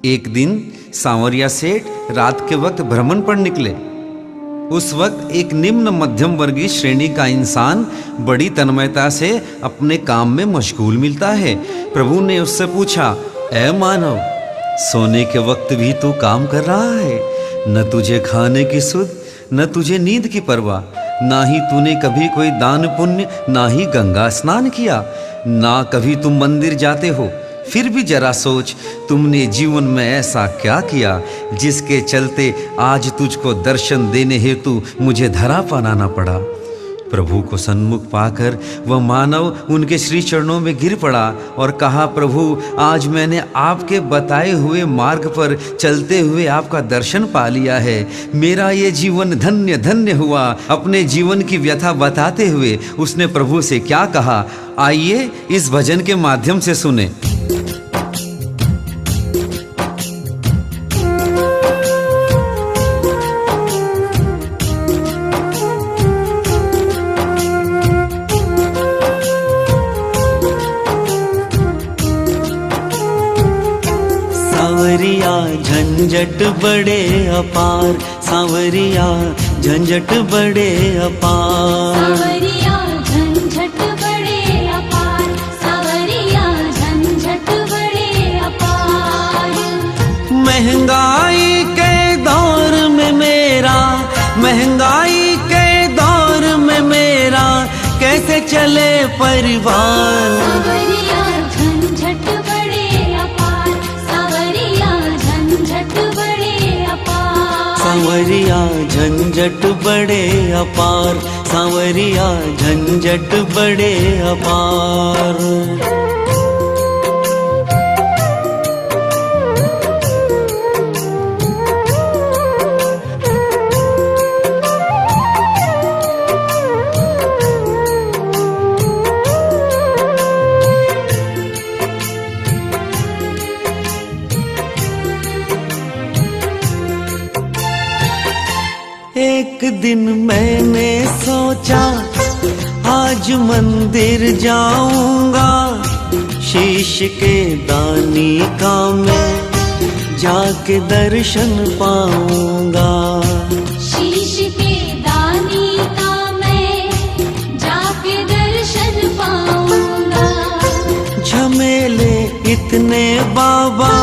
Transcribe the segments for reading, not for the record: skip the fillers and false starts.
एक दिन सांवरिया सेठ रात के वक्त भ्रमण पर निकले। उस वक्त एक निम्न मध्यम वर्गीय श्रेणी का इंसान बड़ी तन्मयता से अपने काम में मशगूल मिलता है। प्रभु ने उससे पूछा, ऐ मानव, सोने के वक्त भी तू काम कर रहा है? न तुझे खाने की सुध, न तुझे नींद की परवाह, ना ही तूने कभी कोई दान पुण्य, ना ही गंगा स्नान किया, ना कभी तुम मंदिर जाते हो। फिर भी जरा सोच, तुमने जीवन में ऐसा क्या किया जिसके चलते आज तुझको दर्शन देने हेतु मुझे धरा पर आना पड़ा। प्रभु को सन्मुख पाकर वह मानव उनके श्री चरणों में गिर पड़ा और कहा, प्रभु, आज मैंने आपके बताए हुए मार्ग पर चलते हुए आपका दर्शन पा लिया है। मेरा ये जीवन धन्य धन्य हुआ। अपने जीवन की व्यथा बताते हुए उसने प्रभु से क्या कहा, आइए इस भजन के माध्यम से सुने। सांवरिया झंझट बड़े अपार, सांवरिया झंझट बड़े अपार, सांवरिया झंझट बड़े अपार, सांवरिया झंझट बड़े अपार। महंगाई के दौर में मेरा, महंगाई के दौर में मेरा कैसे चले परिवार। सांवरिया झंझट बड़े अपार, सांवरिया झंझट बड़े अपार। सांवरिया झंझट बड़े अपार, सांवरिया झंझट बड़े अपार। एक दिन मैंने सोचा आज मंदिर जाऊंगा, शीश के दानी का मैं जाके दर्शन पाऊंगा। शीश के दानी का मैं जाके दर्शन पाऊंगा। झमेले इतने बाबा,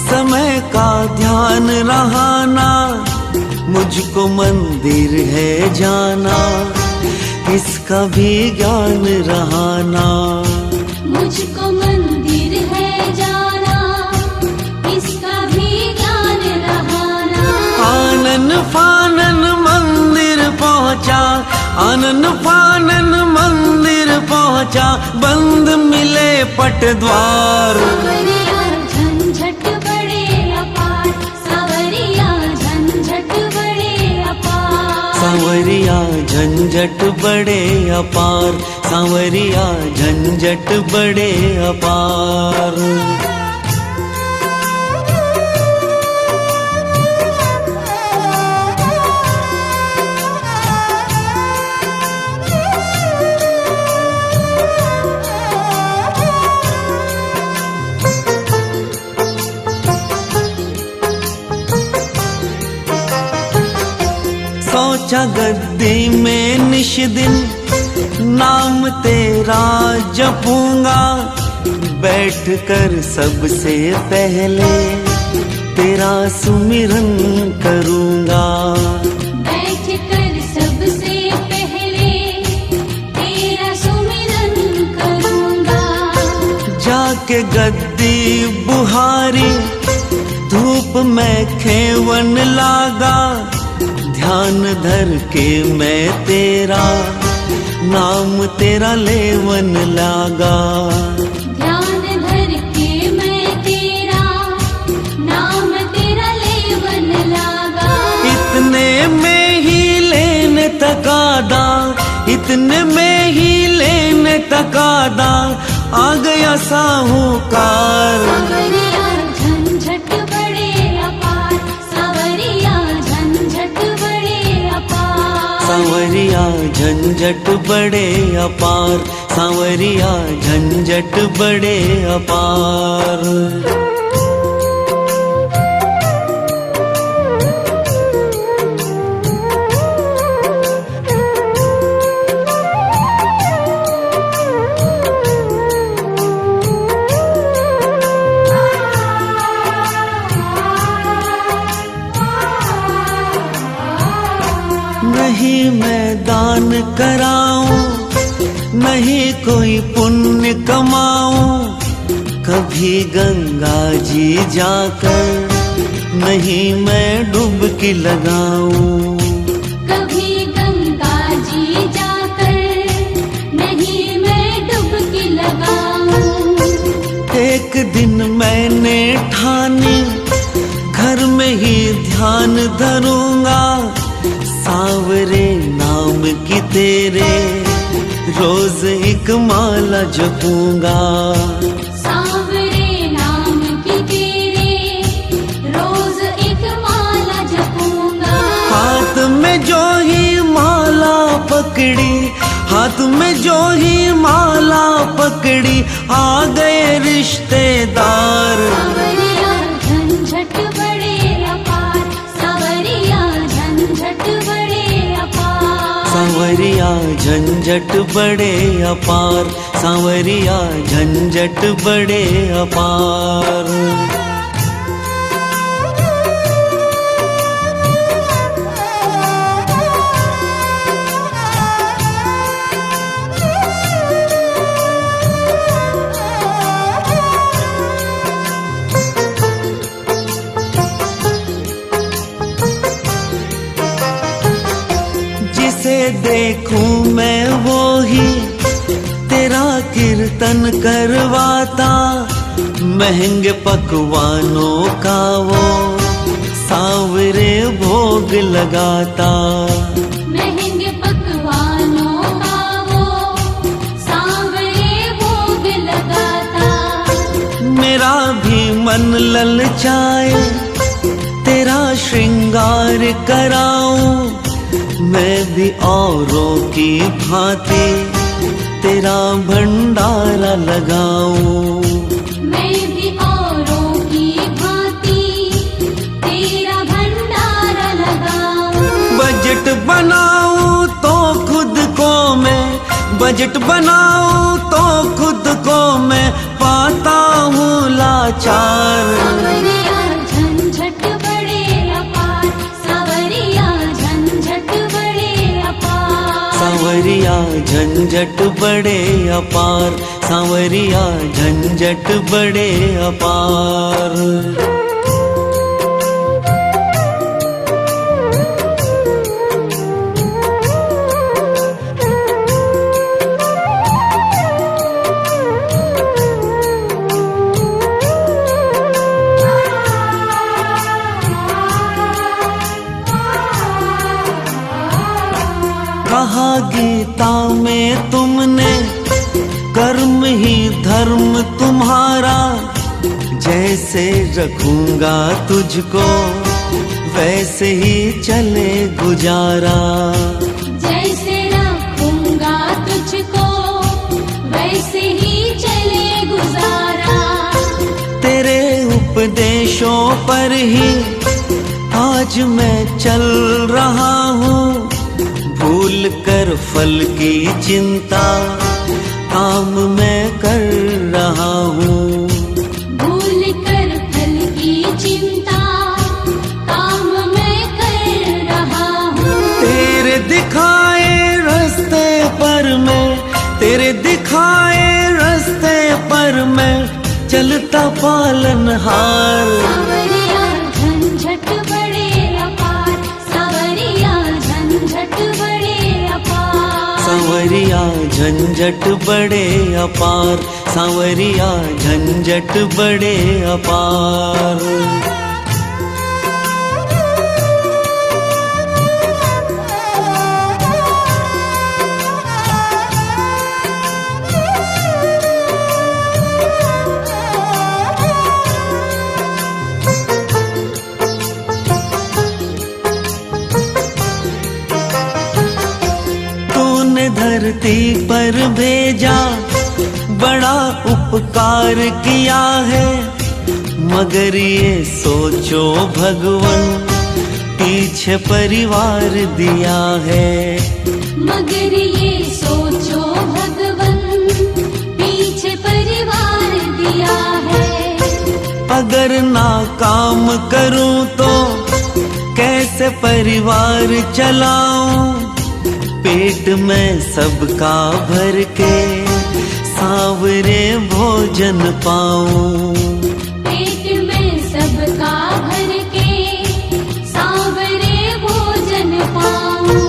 समय का ध्यान रहाना, मुझको मंदिर है जाना, इसका भी ज्ञान रहाना। मुझको मंदिर है जाना, इसका भी ज्ञान रहाना। आनन फानन मंदिर पहुंचा, आनन फानन मंदिर पहुंचा, बंद मिले पट द्वार। सांवरिया झंझट बड़े अपार, सांवरिया झंझट बड़े अपार। सांवरिया झंझट बड़े अपार, सांवरिया झंझट बड़े अपार। सोचा गद्दी में निश दिन नाम तेरा जपूंगा, बैठ कर सबसे पहले तेरा सुमिरन करूंगा। बैठ कर सबसे पहले तेरा सुमिरन करूंगा। जाके गद्दी बुहारी, धूप में खेवन लागा, ध्यान धर के मैं तेरा नाम तेरा लेवन लागा। ध्यान धर के मैं तेरा नाम तेरा लेवन लागा। इतने में ही लेने तकादा, इतने में ही लेने तकादा, आ गया साहूकार। सांवरिया झंझट बड़े अपार, सांवरिया झंझट बड़े अपार। सांवरिया झंझट बड़े अपार, सांवरिया झंझट बड़े अपार। मैं दान कराऊं, नहीं कोई पुण्य कमाऊं, कभी गंगा जी जाकर नहीं मैं डुबकी लगाऊं। कभी गंगा जी जाकर नहीं मैं डुबकी लगाऊं। एक दिन मैंने ठानी घर में ही ध्यान धरूंगा, सांवरे नाम की तेरे रोज एक माला जपूंगा। सांवरे नाम की तेरे रोज एक माला जपूंगा। हाथ में जो ही माला पकड़ी, हाथ में जो ही माला पकड़ी, आ गए रिश्तेदार। सांवरिया झंझट बड़े अपार, सांवरिया झंझट बड़े अपार। सांवरिया झंझट बड़े अपार, सांवरिया झंझट बड़े अपार। जिसे देखूं मैं वो ही तेरा कीर्तन करवाता, महंगे पकवानों का वो सांवरे भोग लगाता। महंगे पकवानों का वो सांवरे भोग लगाता। मेरा भी मन ललचाए तेरा श्रृंगार कराऊं, मैं भी औरों की भांति तेरा भंडारा लगाऊं। मैं भी औरों की भांति तेरा भंडारा लगाऊं। बजट बनाऊं तो खुद को मैं, बजट बनाऊं तो खुद को मैं पाता हूँ लाचार। सांवरिया झंझट बड़े अपार, सांवरिया झंझट बड़े अपार। सांवरिया झंझट बड़े अपार, सांवरिया झंझट बड़े अपार। कहा गीता में तुमने कर्म ही धर्म तुम्हारा, जैसे रखूंगा तुझको वैसे ही चले गुजारा। जैसे रखूंगा तुझको वैसे ही चले गुजारा। तेरे उपदेशों पर ही आज मैं चल रहा हूँ, भूल कर फल की चिंता काम मैं कर रहा हूँ। भूल कर फल की चिंता काम मैं कर रहा हूँ। तेरे दिखाए रास्ते पर मैं, तेरे दिखाए रास्ते पर मैं चलता पालनहार। सांवरिया झंझट बड़े अपार, सांवरिया झंझट बड़े अपार। सांवरिया झंझट बड़े अपार, सांवरिया झंझट बड़े अपार। धरती पर भेजा बड़ा उपकार किया है, मगर ये सोचो भगवन पीछे परिवार दिया है। मगर ये सोचो भगवन पीछे परिवार दिया है। अगर ना काम करूं तो कैसे परिवार चलाऊं, पेट में सबका भर के सांवरे भोजन पाऊं। पेट में सबका भर के सांवरे भोजन पाऊं।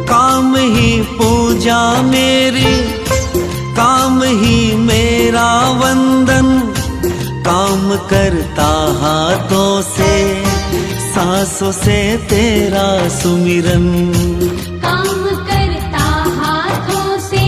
काम ही पूजा मेरी, काम ही मेरा वंदन, काम करता हाथों से, सांसों से तेरा सुमिरन। काम करता हाथों से,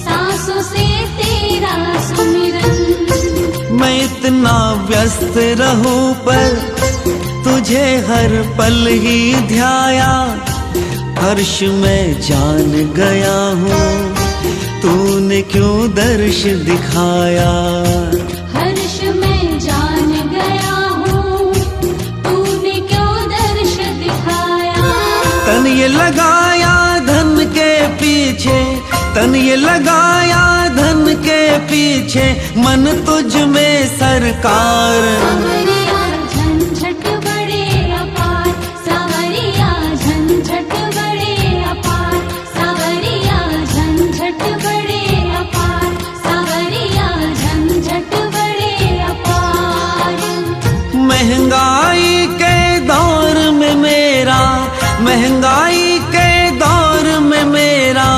सांसों से तेरा सुमिरन। मैं इतना व्यस्त रहूं पर तुझे हर पल ही ध्याया, हर्ष में जान गया हूँ तूने क्यों दर्श दिखाया। हर्ष में जान गया हूँ तूने क्यों दर्श दिखाया। तन ये लगाया धन के पीछे, तन ये लगाया धन के पीछे, मन तुझ में सरकार। सांवरिया झंझट बड़े अपार, सांवरिया झंझट बड़े अपार, सांवरिया झंझट बड़े अपार, सांवरिया झंझट बड़े अपार। महंगाई के दौर में मेरा, महंगाई के दौर में मेरा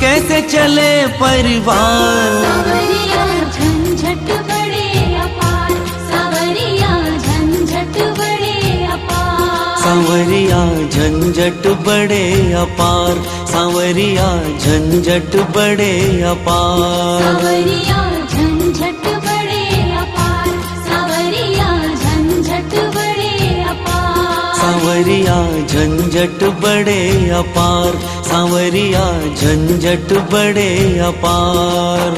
कैसे चले परिवार। सांवरिया झंझट बड़े अपार, सांवरिया झंझट बड़े अपार। सांवरिया झंझट बड़े अपार, सांवरिया झंझट बड़े अपार। सांवरिया झंझट बड़े अपार, सांवरिया झंझट बड़े अपार। सांवरिया झंझट बड़े अपार, सांवरिया झंझट बड़े अपार।